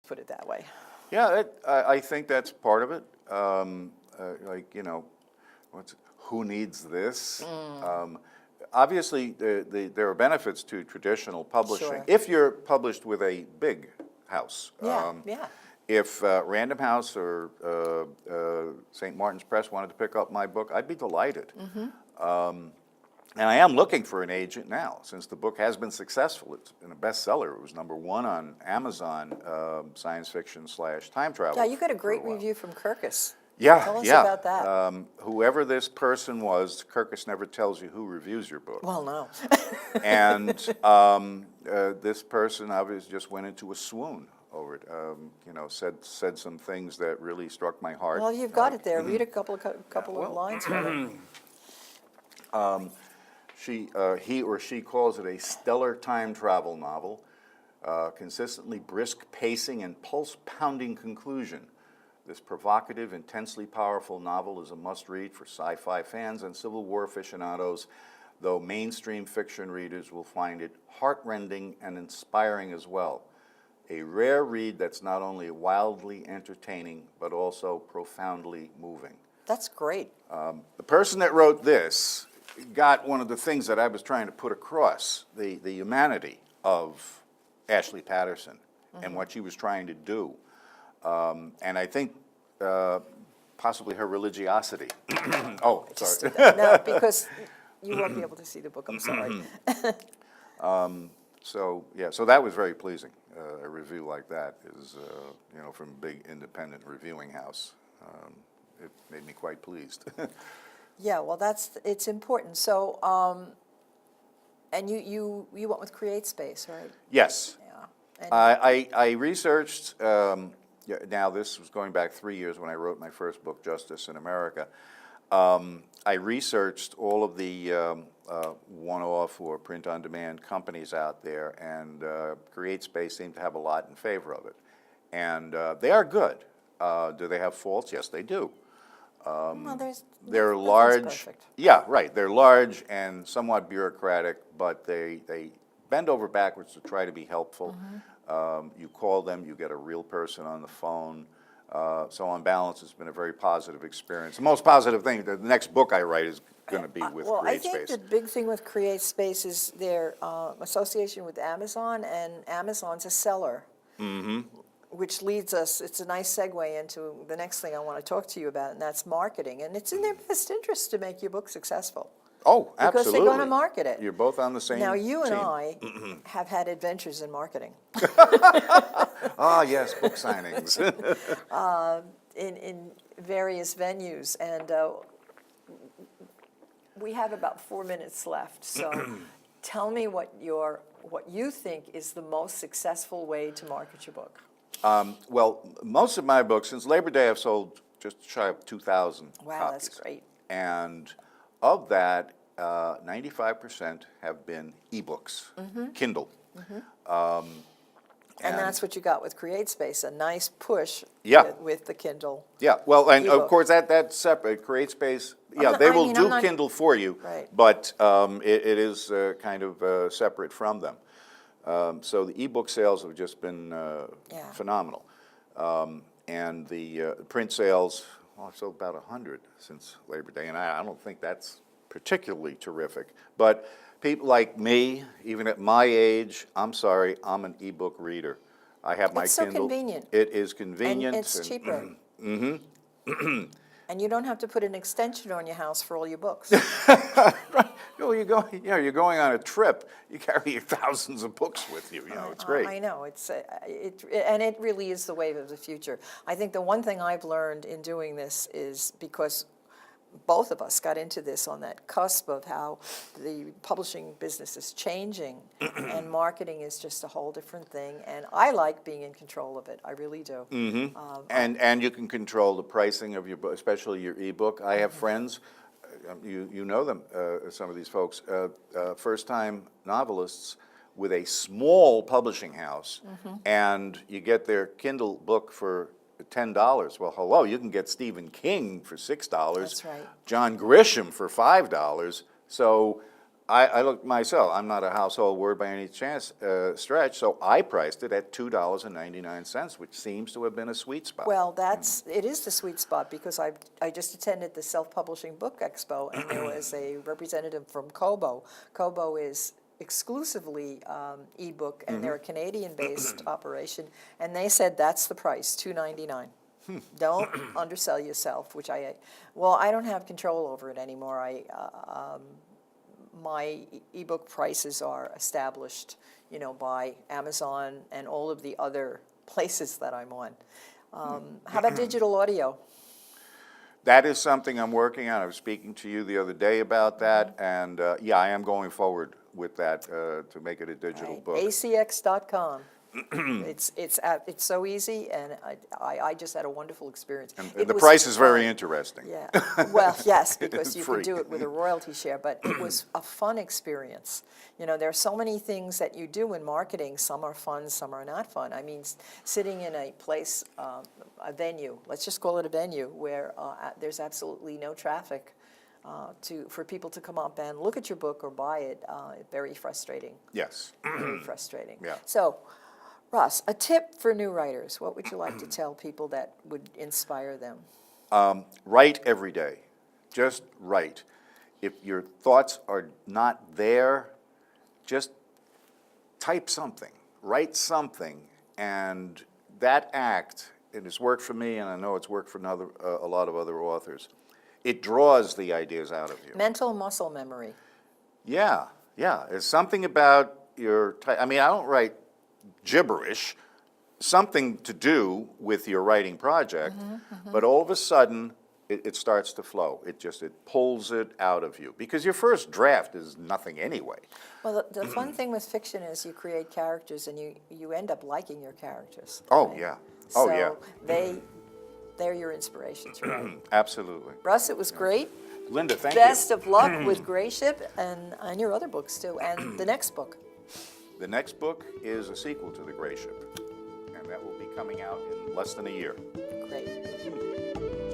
put it that way. Yeah, I think that's part of it. Like, who needs this? Obviously, there are benefits to traditional publishing. Sure. If you're published with a big house. Yeah, yeah. If Random House or St. Martin's Press wanted to pick up my book, I'd be delighted. And I am looking for an agent now, since the book has been successful. It's been a bestseller. It was #1 on Amazon, science fiction / time travel. Yeah, you got a for great while. review from Kirkus. Yeah, Tell us yeah. about that. Whoever this person was, Kirkus never tells you who reviews your book. Well, no. And this person obviously just went into a swoon over it. Said some things that really struck my heart. Well, you've got it there. Read a couple of lines from it. He or she calls it a stellar time travel novel, consistently brisk pacing and pulse-pounding conclusion. This provocative, intensely powerful novel is a must-read for sci-fi fans and Civil War aficionados, though mainstream fiction readers will find it heart-rending and inspiring as well. A rare read that's not only wildly entertaining, but also profoundly moving. That's great. The person that wrote this got one of the things that I was trying to put across, the humanity of Ashley Patterson and what she was trying to do. And I think possibly her religiosity. Oh, sorry. No, because you won't be able to see the book, I'm sorry. So that was very pleasing. A review like that is, from a big independent reviewing house. It made me quite pleased. Yeah, well, it's important. So, and you went with CreateSpace, right? Yes. Yeah. And I researched, now this was going back 3 years when I wrote my first book, Justice in America. I researched all of the one-off or print-on-demand companies out there, and CreateSpace seemed to have a lot in favor of it. And they are good. Do they have faults? Yes, they do. well, They're nothing's large. perfect. Yeah, right. They're large and somewhat bureaucratic, but they bend over backwards to try to be helpful. You call them, you get a real person on the phone. So on balance, it's been a very positive experience. The most positive thing, the next book I write is going to be with Well, I think CreateSpace. the big thing with CreateSpace is their association with Amazon, and Amazon's a seller. Which leads us, it's a nice segue into the next thing I want to talk to you about, and that's marketing. And it's in their best interest to make your book successful. Oh, absolutely. Because they're going to market it. You're both on the same Now, you and team. I have had adventures in marketing. Ah, yes, book signings. in various venues, and we have about 4 minutes left. So, tell me what you think is the most successful way to market your book. Well, most of my books, since Labor Day, I've sold just shy of 2,000 Wow, copies. that's great. And of that, 95% have been ebooks, Kindle. And that's what you got with CreateSpace, a nice push Yeah. with the Kindle. Yeah, well, and of ebook. course, that's separate. CreateSpace, yeah, not- they I will mean, do I'm not- Kindle for you, Right. but it is kind of separate from them. So the ebook sales have just been Yeah. phenomenal. And the print sales, well, I've sold about 100 since Labor Day, and I don't think that's particularly terrific. But people like me, even at my age, I'm sorry, I'm an ebook reader. I have my It's so Kindle. convenient. It is convenient. And it's cheaper. And you don't have to put an extension on your house for all your books. You're going on a trip. You carry your thousands of books with you. It's great. I know, and it really is the wave of the future. I think the one thing I've learned in doing this is, because both of us got into this on that cusp of how the publishing business is changing, and marketing is just a whole different thing. And I like being in control of it. I really do. And you can control the pricing of your book, especially your ebook. I have friends, you know them, some of these folks, first-time novelists with a small publishing house, and you get their Kindle book for $10. Well, hello, you can get Stephen King for $6. That's right. John Grisham for $5. So I looked myself, I'm not a household word by any chance stretch, so I priced it at $2.99, which seems to have been a sweet spot. Well, it is the sweet spot, because I just attended the Self-Publishing Book Expo, and there was a representative from Kobo. Kobo is exclusively ebook, and they're a Canadian-based operation, and they said that's the price, $2.99. Don't undersell yourself, which I don't have control over it anymore. My ebook prices are established, by Amazon and all of the other places that I'm on. How about digital audio? That is something I'm working on. I was speaking to you the other day about that, and yeah, I am going forward with that to make it a digital Right. book. acx.com. It's so easy, and I just had a wonderful experience. And It the was price is very fun. interesting. Yeah, well, yes, because It's you free. can do it with a royalty share, but it was a fun experience. There are so many things that you do in marketing. Some are fun, some are not fun. I mean, sitting in a place, a venue, let's just call it a venue, where there's absolutely no traffic, for people to come up and look at your book or buy it, very frustrating. Yes. Very frustrating. Yeah. So, Russ, a tip for new writers. What would you like to tell people that would inspire them? Write every day. Just write. If your thoughts are not there, just type something. Write something. And that act, it has worked for me, and I know it's worked for a lot of other authors, it draws the ideas out of you. Mental muscle memory. Yeah, yeah. There's something about I mean, I don't write gibberish, something to do with your writing project, but all of a sudden it starts to flow. It pulls it out of you, because your first draft is nothing anyway. Well, the fun thing with fiction is you create characters, and you end up liking your characters. Oh, right? yeah. Oh, yeah. So they're your inspirations, right? Absolutely. Russ, it was great. Linda, thank Best you. of luck with Gray Ship and your other books, too, and the next book. The next book is a sequel to The Gray Ship, and that will be coming out in less than a year. Great.